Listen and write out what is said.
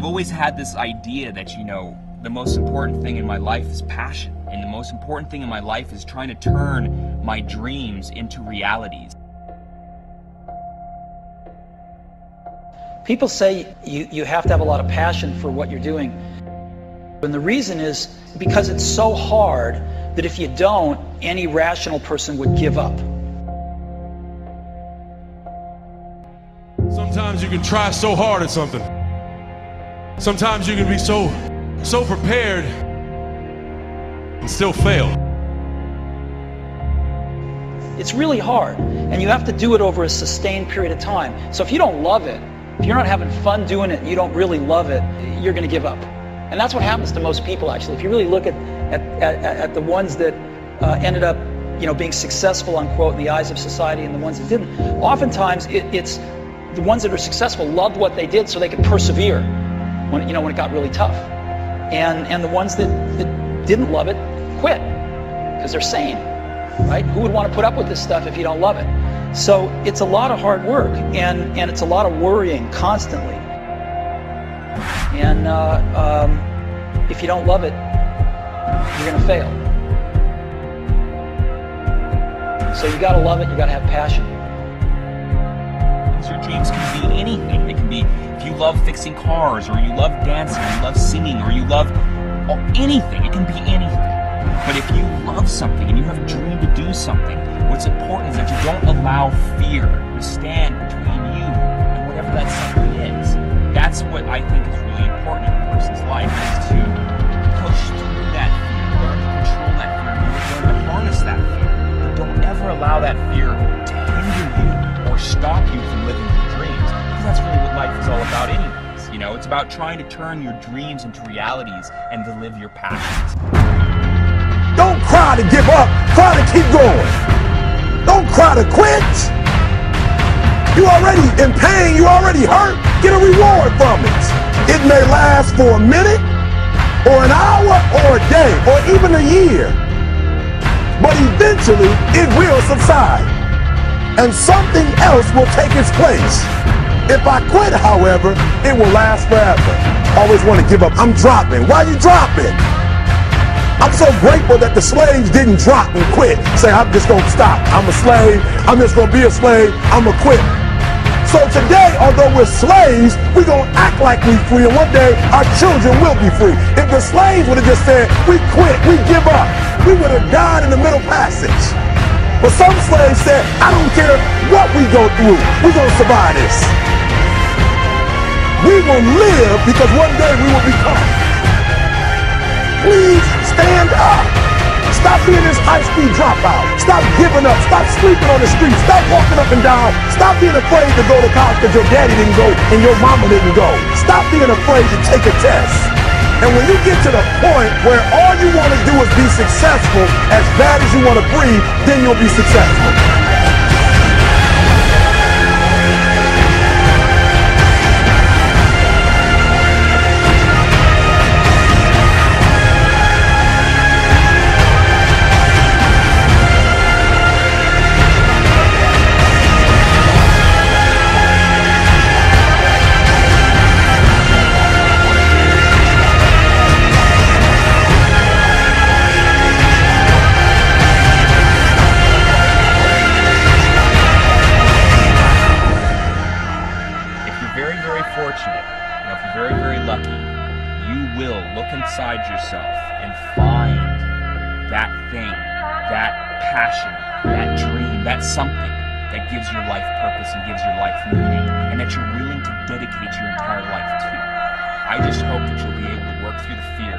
always had this idea that, you know, the most important thing in my life is passion, and the most important thing in my life is trying to turn my dreams into realities. People say you have to have a lot of passion for what you're doing. And the reason is because it's so hard that if you don't, any rational person would give up. Sometimes you can try so hard at something. Sometimes you can be so prepared and still fail. It's really hard, and you have to do it over a sustained period of time. So if you don't love it, if you're not having fun doing it and you don't really love it, you're going to give up. And that's what happens to most people, actually. If you really look at the ones that ended up, you know, being successful, unquote, in the eyes of society, and the ones that didn't, oftentimes it's the ones that are successful loved what they did so they could persevere when, you know, when it got really tough. And the ones that didn't love it quit because they're sane, right? Who would want to put up with this stuff if you don't love it? So it's a lot of hard work, and it's a lot of worrying constantly. And if you don't love it, you're going to fail. So you got to love it. You got to have passion. Your dreams can be anything. They can be, if you love fixing cars, or you love dancing, or you love singing, or you love anything. It can be anything. But if you love something and you have a dream to do something, what's important is that you don't allow fear to stand between you and whatever that something is. That's what I think is really important in a person's life, is to push through that fear, learn to control that fear, learn to harness that fear. But don't ever allow that fear to hinder you or stop you from living your dreams, because that's really what life is all about anyways. You know, it's about trying to turn your dreams into realities and to live your passions. Don't cry to give up, cry to keep going. Don't cry to quit. You already in pain, you already hurt. Get a reward from it. It may last for a minute, or an hour, or a day, or even a year. But eventually, it will subside, and something else will take its place. If I quit, however, it will last forever. Always want to give up. I'm dropping. Why you dropping? I'm so grateful that the slaves didn't drop and quit. Say, I'm just going to stop. I'm a slave. I'm just going to be a slave. I'm going to quit. So today, although we're slaves, we're going to act like we're free, and one day our children will be free. If the slaves would have just said, we quit, we give up, we would have died in the middle passage. But some slaves said, I don't care what we go through, we're going to survive this. We will live because one day we will become. Please stand up. Stop being this high-speed dropout. Stop giving up. Stop sleeping on the street. Stop walking up and down. Stop being afraid to go to college because your daddy didn't go and your mama didn't go. Stop being afraid to take a test. And when you get to the point where all you want to do is be successful, as bad as you want to breathe, then you'll be successful. Inside yourself and find that thing, that passion, that dream, that something that gives your life purpose and gives your life meaning, and that you're willing to dedicate your entire life to. I just hope that you'll be able to work through the fear